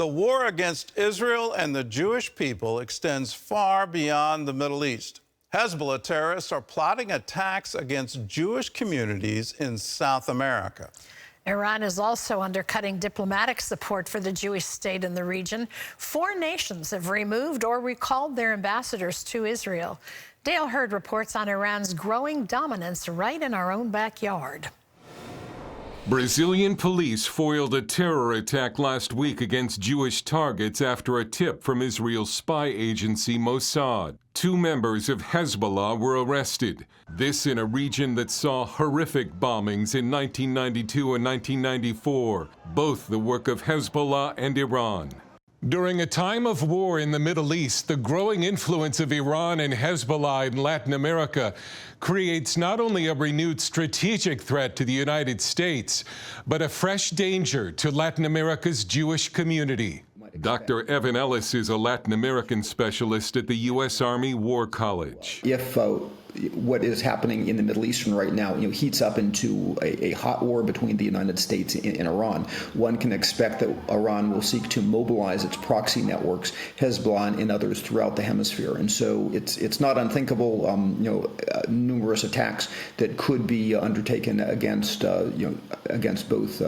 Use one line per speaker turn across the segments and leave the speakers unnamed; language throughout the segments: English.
The war against Israel and the Jewish people extends far beyond the Middle East. Hezbollah terrorists are plotting attacks against Jewish communities in South America.
Iran is also undercutting diplomatic support for the Jewish state in the region. 4 nations have removed or recalled their ambassadors to Israel. Dale Hurd reports on Iran's growing dominance right in our own backyard.
Brazilian police foiled a terror attack last week against Jewish targets after a tip from Israel's spy agency Mossad. 2 members of Hezbollah were arrested. This in a region that saw horrific bombings in 1992 and 1994, both the work of Hezbollah and Iran. During a time of war in the Middle East, the growing influence of Iran and Hezbollah in Latin America creates not only a renewed strategic threat to the United States, but a fresh danger to Latin America's Jewish community. Dr. Evan Ellis is a Latin American specialist at the U.S. Army War College.
If what is happening in the Middle East right now, heats up into a hot war between the United States and Iran, one can expect that Iran will seek to mobilize its proxy networks, Hezbollah and others throughout the hemisphere. And so it's not unthinkable, numerous attacks that could be undertaken against, against both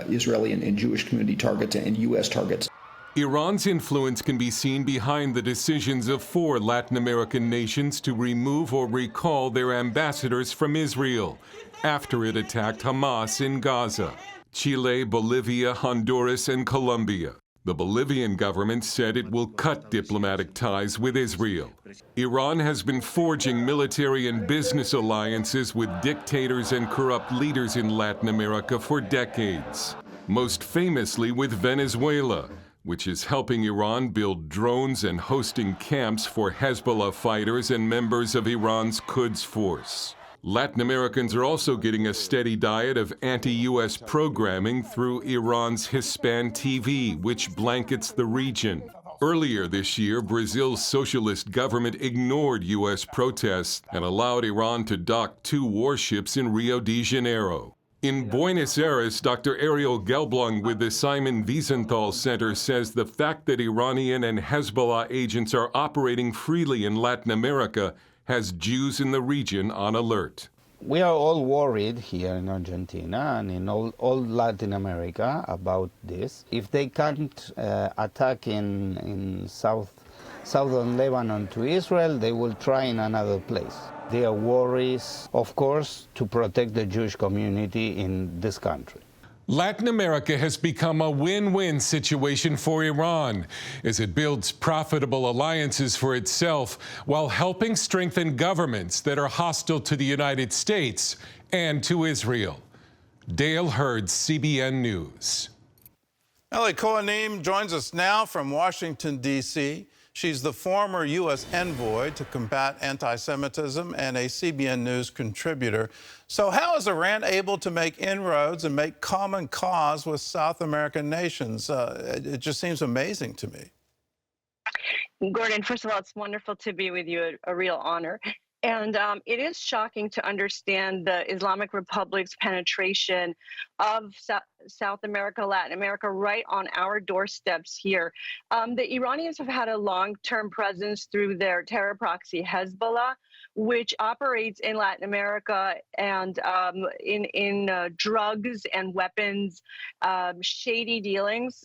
Israeli and Jewish community targets and U.S. targets.
Iran's influence can be seen behind the decisions of 4 Latin American nations to remove or recall their ambassadors from Israel after it attacked Hamas in Gaza. Chile, Bolivia, Honduras, and Colombia. The Bolivian government said it will cut diplomatic ties with Israel. Iran has been forging military and business alliances with dictators and corrupt leaders in Latin America for decades, most famously with Venezuela, which is helping Iran build drones and hosting camps for Hezbollah fighters and members of Iran's Quds force. Latin Americans are also getting a steady diet of anti-U.S. programming through Iran's Hispan TV, which blankets the region. Earlier this year, Brazil's socialist government ignored U.S. protests and allowed Iran to dock 2 warships in Rio de Janeiro. In Buenos Aires, Dr. Ariel Gelblung with the Simon Wiesenthal Center says the fact that Iranian and Hezbollah agents are operating freely in Latin America has Jews in the region on alert.
We are all worried here in Argentina and in all Latin America about this. If they can't attack in southern Lebanon to Israel, they will try in another place. Their worries, of course, to protect the Jewish community in this country.
Latin America has become a win-win situation for Iran as it builds profitable alliances for itself while helping strengthen governments that are hostile to the United States and to Israel. Dale Hurd, CBN News.
Ellie Kohanim joins us now from Washington, D.C. She's the former U.S. envoy to combat anti-Semitism and a CBN News contributor. So how is Iran able to make inroads and make common cause with South American nations? It just seems amazing to me.
Gordon, first of all, it's wonderful to be with you, a real honor. And it is shocking to understand the Islamic Republic's penetration of South America, Latin America, right on our doorsteps here. The Iranians have had a long-term presence through their terror proxy, Hezbollah, which operates in Latin America and in drugs and weapons, shady dealings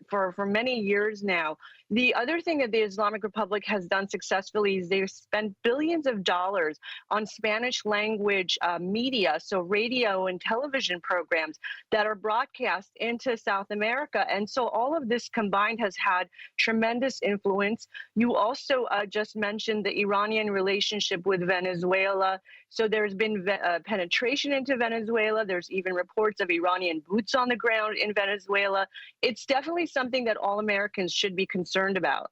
for many years now. The other thing that the Islamic Republic has done successfully is they've spent billions of dollars on Spanish language media, so radio and television programs that are broadcast into South America. And so all of this combined has had tremendous influence. You also just mentioned the Iranian relationship with Venezuela. So there's been penetration into Venezuela. There's even reports of Iranian boots on the ground in Venezuela. It's definitely something that all Americans should be concerned about.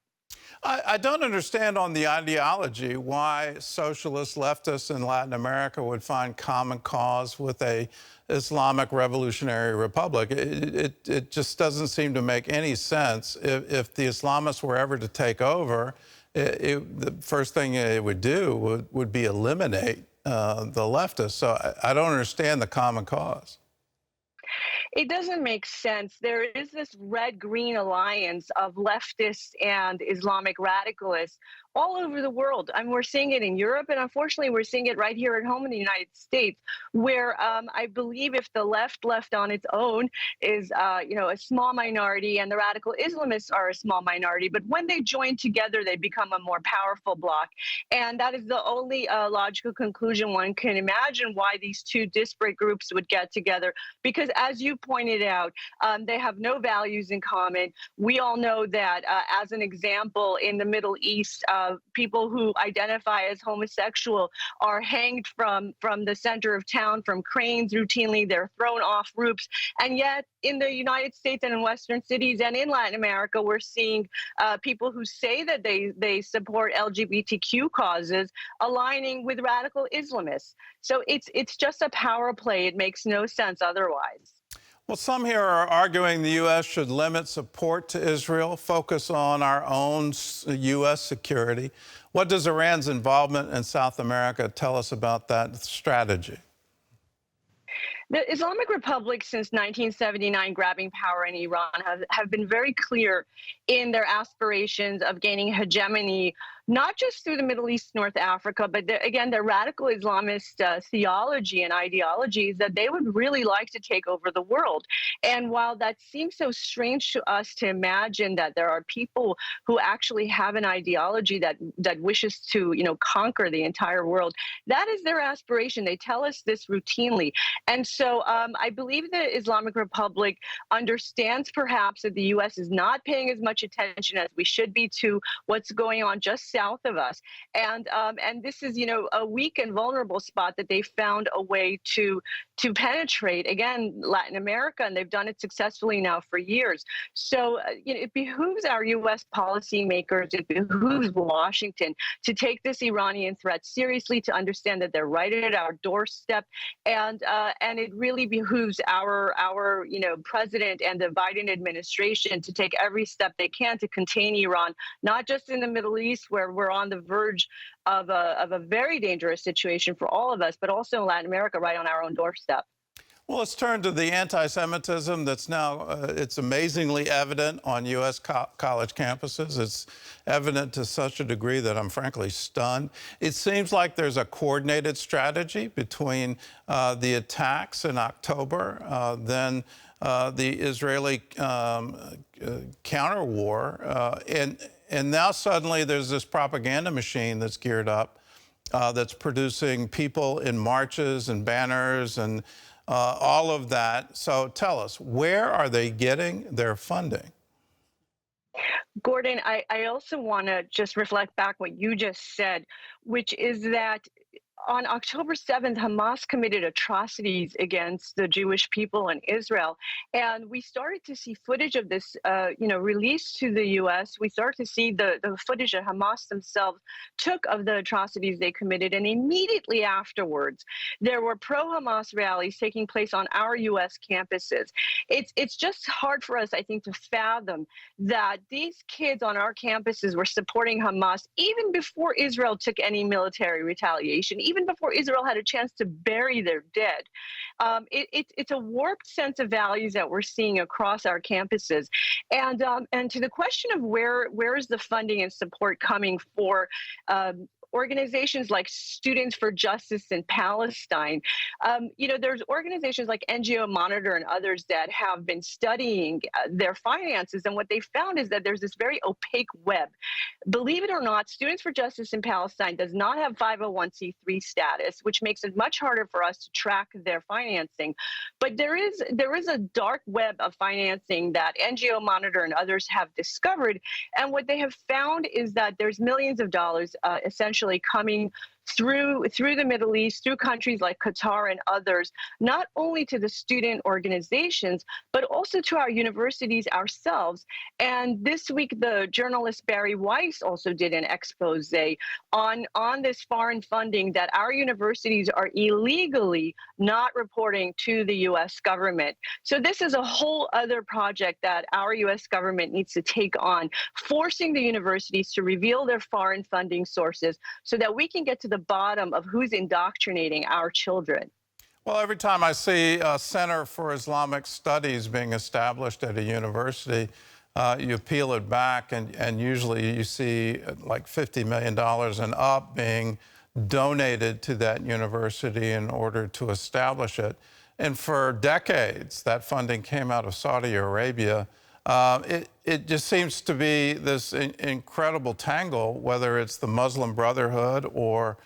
I don't understand on the ideology why socialist leftists in Latin America would find common cause with a Islamic Revolutionary Republic. It just doesn't seem to make any sense. If the Islamists were ever to take over, the first thing they would do would be eliminate the leftists. So I don't understand the common cause.
It doesn't make sense. There is this red-green alliance of leftists and Islamic radicalists all over the world. I mean, we're seeing it in Europe, and unfortunately, we're seeing it right here at home in the United States, where I believe if the left on its own is, a small minority, and the radical Islamists are a small minority, but when they join together, they become a more powerful bloc. And that is the only logical conclusion one can imagine why these two disparate groups would get together. Because as you pointed out, they have no values in common. We all know that, as an example, in the Middle East, people who identify as homosexual are hanged from the center of town from cranes routinely. They're thrown off roofs. And yet in the United States and in Western cities and in Latin America, we're seeing people who say that they support LGBTQ causes aligning with radical Islamists. So it's just a power play. It makes no sense otherwise.
Well, some here are arguing the U.S. should limit support to Israel, focus on our own U.S. security. What does Iran's involvement in South America tell us about that strategy?
The Islamic Republic, since 1979, grabbing power in Iran, have been very clear in their aspirations of gaining hegemony, not just through the Middle East, North Africa, but again, their radical Islamist theology and ideology is that they would really like to take over the world. And while that seems so strange to us to imagine that there are people who actually have an ideology that wishes to, conquer the entire world, that is their aspiration. They tell us this routinely. And so I believe the Islamic Republic understands perhaps that the U.S. is not paying as much attention as we should be to what's going on just south of us. And this is, a weak and vulnerable spot that they found a way to penetrate, again, Latin America, and they've done it successfully now for years. So, it behooves our U.S. policymakers, it behooves Washington to take this Iranian threat seriously, to understand that they're right at our doorstep, and it really behooves our president and the Biden administration to take every step they can to contain Iran, not just in the Middle East, where we're on the verge of a very dangerous situation for all of us, but also in Latin America, right on our own doorstep.
Well, let's turn to the anti-Semitism that's now, it's amazingly evident on U.S. college campuses. It's evident to such a degree that I'm frankly stunned. It seems like there's a coordinated strategy between the attacks in October, then the Israeli counter war, and now suddenly there's this propaganda machine that's geared up, that's producing people in marches and banners and all of that. So tell us, where are they getting their funding?
Gordon, I also want to just reflect back what you just said, which is that on October 7th, Hamas committed atrocities against the Jewish people in Israel. And we started to see footage of this, released to the U.S. We started to see the footage that Hamas themselves took of the atrocities they committed. And immediately afterwards, there were pro-Hamas rallies taking place on our U.S. campuses. It's just hard for us, I think, to fathom that these kids on our campuses were supporting Hamas even before Israel took any military retaliation, even before Israel had a chance to bury their dead. It's a warped sense of values that we're seeing across our campuses. And to the question of where is the funding and support coming for organizations like Students for Justice in Palestine, there's organizations like NGO Monitor and others that have been studying their finances, and what they found is that there's this very opaque web. Believe it or not, Students for Justice in Palestine does not have 501c3 status, which makes it much harder for us to track their financing. But there is a dark web of financing that NGO Monitor and others have discovered, and what they have found is that there's millions of dollars essentially coming through the Middle East, through countries like Qatar and others, not only to the student organizations, but also to our universities ourselves. And this week, the journalist Barry Weiss also did an expose on this foreign funding that our universities are illegally not reporting to the U.S. government. So this is a whole other project that our U.S. government needs to take on, forcing the universities to reveal their foreign funding sources so that we can get to the bottom of who's indoctrinating our children.
Well, every time I see a Center for Islamic Studies being established at a university, you peel it back, and usually you see like $50 million and up being donated to that university in order to establish it. And for decades, that funding came out of Saudi Arabia. It just seems to be this incredible tangle, whether it's the Muslim Brotherhood or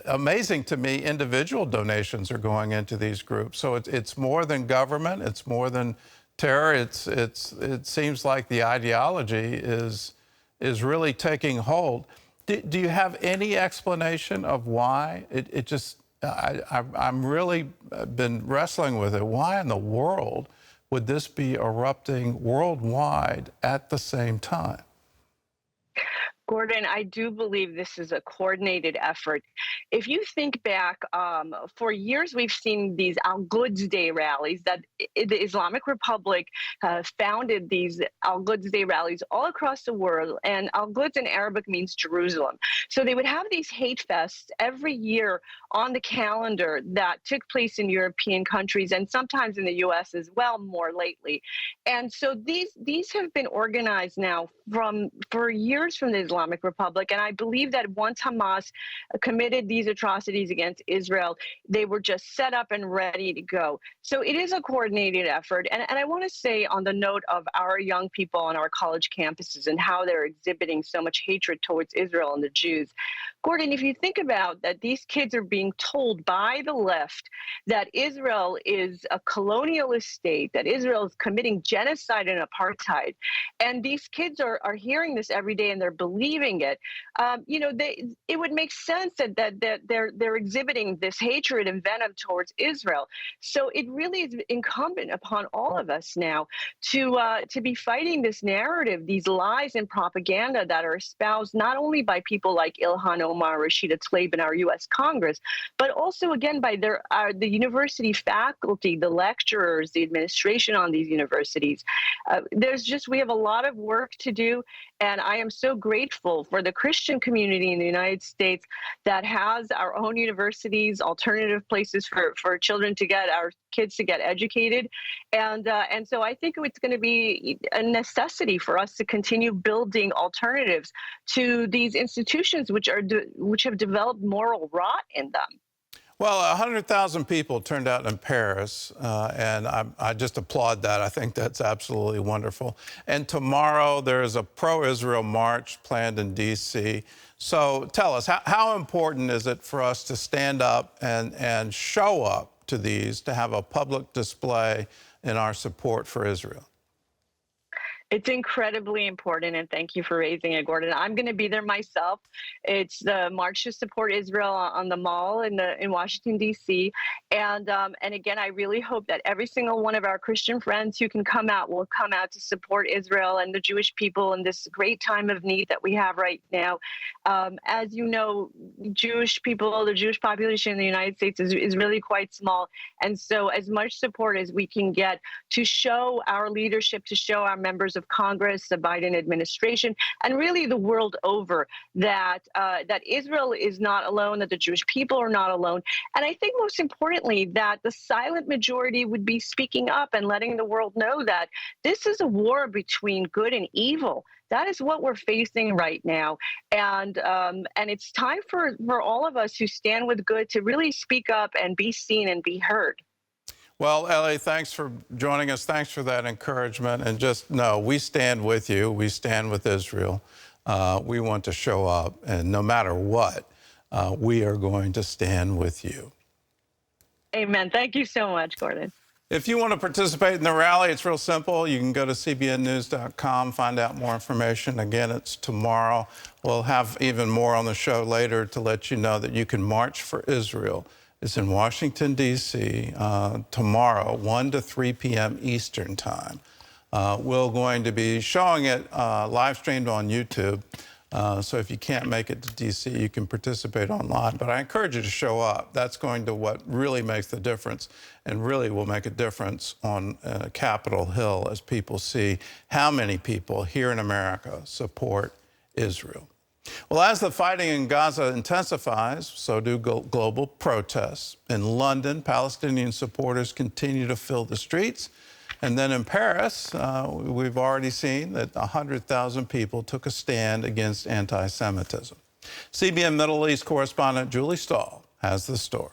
amazing to me, individual donations are going into these groups. So it's more than government. It's more than terror. It seems like the ideology is really taking hold. Do you have any explanation of why? I'm really been wrestling with it. Why in the world would this be erupting worldwide at the same time?
Gordon, I do believe this is a coordinated effort. If you think back, for years we've seen these Al-Quds Day rallies that the Islamic Republic founded these Al-Quds Day rallies all across the world, and Al-Quds in Arabic means Jerusalem. So they would have these hate fests every year on the calendar that took place in European countries and sometimes in the U.S. as well more lately. And so these have been organized now for years from the Islamic Republic, and I believe that once Hamas committed these atrocities against Israel, they were just set up and ready to go. So it is a coordinated effort, and I want to say on the note of our young people on our college campuses and how they're exhibiting so much hatred towards Israel and the Jews. Gordon, if you think about that, these kids are being told by the left that Israel is a colonialist state, that Israel is committing genocide and apartheid, and these kids are hearing this every day and they're believing it. It would make sense that they're exhibiting this hatred and venom towards Israel. So it really is incumbent upon all of us now to be fighting this narrative, these lies and propaganda that are espoused not only by people like Ilhan Omar, Rashida Tlaib in our U.S. Congress, but also again by the university faculty, the lecturers, the administration on these universities. We have a lot of work to do, and I am so grateful for the Christian community in the United States that has our own universities, alternative places for children to get our kids to get educated, and so I think it's going to be a necessity for us to continue building alternatives to these institutions which have developed moral rot in them.
Well, 100,000 people turned out in Paris, and I just applaud that. I think that's absolutely wonderful. And tomorrow there's a pro-Israel march planned in D.C. So tell us, how important is it for us to stand up and show up to these, to have a public display in our support for Israel?
It's incredibly important, and thank you for raising it, Gordon. I'm going to be there myself. It's the March to Support Israel on the Mall in Washington, D.C. And again, I really hope that every single one of our Christian friends who can come out will come out to support Israel and the Jewish people in this great time of need that we have right now. As you know, Jewish people, the Jewish population in the United States is really quite small. And so as much support as we can get to show our leadership, to show our members of Congress, the Biden administration, and really the world over that Israel is not alone, that the Jewish people are not alone. And I think most importantly, that the silent majority would be speaking up and letting the world know that this is a war between good and evil. That is what we're facing right now. And it's time for all of us who stand with good to really speak up and be seen and be heard.
Well, Ellie, thanks for joining us. Thanks for that encouragement. And just know, we stand with you. We stand with Israel. We want to show up. And no matter what, we are going to stand with you.
Amen. Thank you so much, Gordon.
If you want to participate in the rally, it's real simple. You can go to cbnnews.com, find out more information. Again, it's tomorrow. We'll have even more on the show later to let you know that you can march for Israel. It's in Washington, D.C. Tomorrow, 1 to 3 p.m. Eastern Time. We're going to be showing it live streamed on YouTube. So if you can't make it to D.C., you can participate online. But I encourage you to show up. That's going to what really makes the difference, and really will make a difference on Capitol Hill as people see how many people here in America support Israel. Well, as the fighting in Gaza intensifies, so do global protests. In London, Palestinian supporters continue to fill the streets. And then in Paris, we've already seen that 100,000 people took a stand against anti-Semitism. CBN Middle East correspondent Julie Stahl has the story.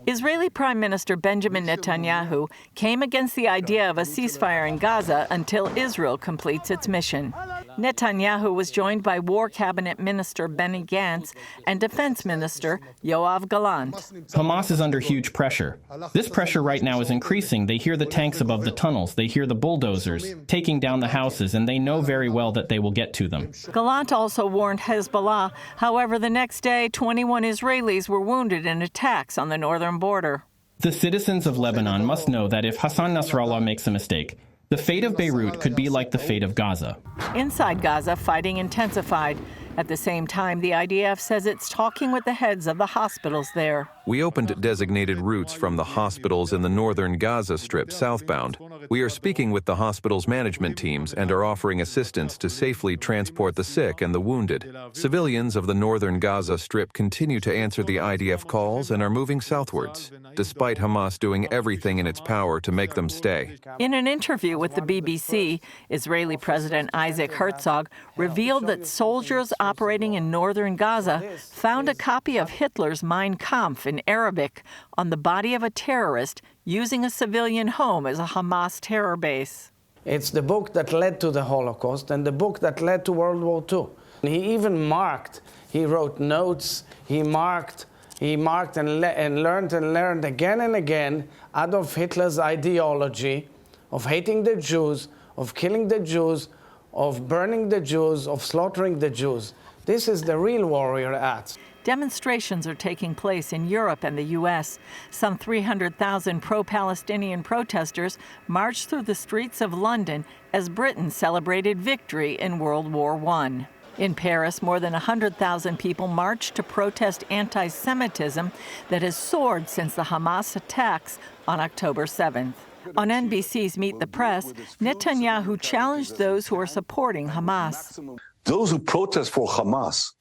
Israeli Prime Minister Benjamin Netanyahu came against the idea of a ceasefire in Gaza until Israel completes its mission. Netanyahu was joined by War Cabinet Minister Benny Gantz and Defense Minister Yoav Gallant.
Hamas is under huge pressure. This pressure right now is increasing. They hear the tanks above the tunnels. They hear the bulldozers taking down the houses, and they know very well that they will get to them.
Gallant also warned Hezbollah. However, the next day, 21 Israelis were wounded in attacks on the northern border.
The citizens of Lebanon must know that if Hassan Nasrallah makes a mistake, the fate of Beirut could be like the fate of Gaza.
Inside Gaza, fighting intensified. At the same time, the IDF says it's talking with the heads of the hospitals there.
We opened designated routes from the hospitals in the northern Gaza Strip southbound. We are speaking with the hospital's management teams and are offering assistance to safely transport the sick and the wounded. Civilians of the northern Gaza Strip continue to answer the IDF calls and are moving southwards, despite Hamas doing everything in its power to make them stay.
In an interview with the BBC, Israeli President Isaac Herzog revealed that soldiers operating in northern Gaza found a copy of Hitler's Mein Kampf in Arabic on the body of a terrorist using a civilian home as a Hamas terror base.
It's the book that led to the Holocaust and the book that led to World War II. He even marked, he wrote notes, he marked and learned again and again Adolf Hitler's ideology of hating the Jews, of killing the Jews, of burning the Jews, of slaughtering the Jews. This is the real warrior act.
Demonstrations are taking place in Europe and the U.S. Some 300,000 pro-Palestinian protesters marched through the streets of London as Britain celebrated victory in World War I. In Paris, more than 100,000 people marched to protest anti-Semitism that has soared since the Hamas attacks on October 7th. On NBC's Meet the Press, Netanyahu challenged those who are supporting Hamas.
Those who protest for Hamas,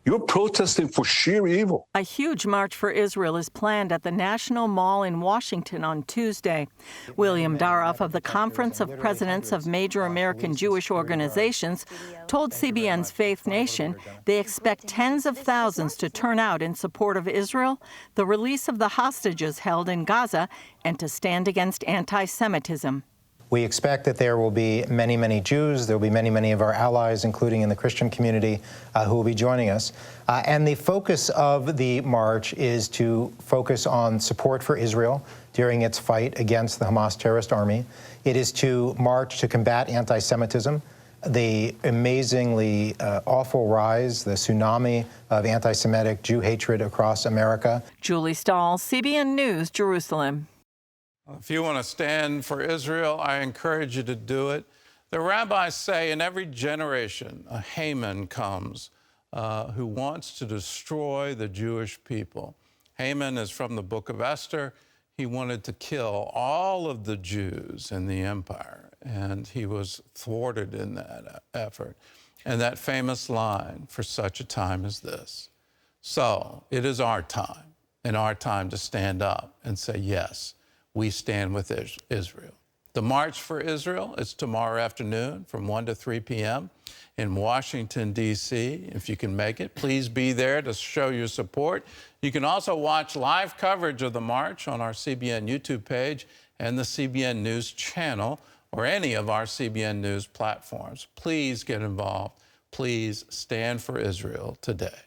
you're protesting for sheer evil.
A huge march for Israel is planned at the National Mall in Washington on Tuesday. William Daroff of the Conference of Presidents of Major American Jewish Organizations told CBN's Faith Nation they expect tens of thousands to turn out in support of Israel, the release of the hostages held in Gaza, and to stand against anti-Semitism.
We expect that there will be many, many Jews. There will be many, many of our allies, including in the Christian community, who will be joining us. And the focus of the march is to focus on support for Israel during its fight against the Hamas terrorist army. It is to march to combat anti-Semitism, the amazingly awful rise, the tsunami of anti-Semitic Jew hatred across America.
Julie Stahl, CBN News, Jerusalem.
If you want to stand for Israel, I encourage you to do it. The rabbis say in every generation, a Haman comes who wants to destroy the Jewish people. Haman is from the book of Esther. He wanted to kill all of the Jews in the empire, and he was thwarted in that effort. And that famous line, for such a time as this. So it is our time, and our time to stand up and say, yes, we stand with Israel. The March for Israel is tomorrow afternoon from 1 to 3 p.m. in Washington, D.C. If you can make it, please be there to show your support. You can also watch live coverage of the march on our CBN YouTube page and the CBN News channel or any of our CBN News platforms. Please get involved. Please stand for Israel today.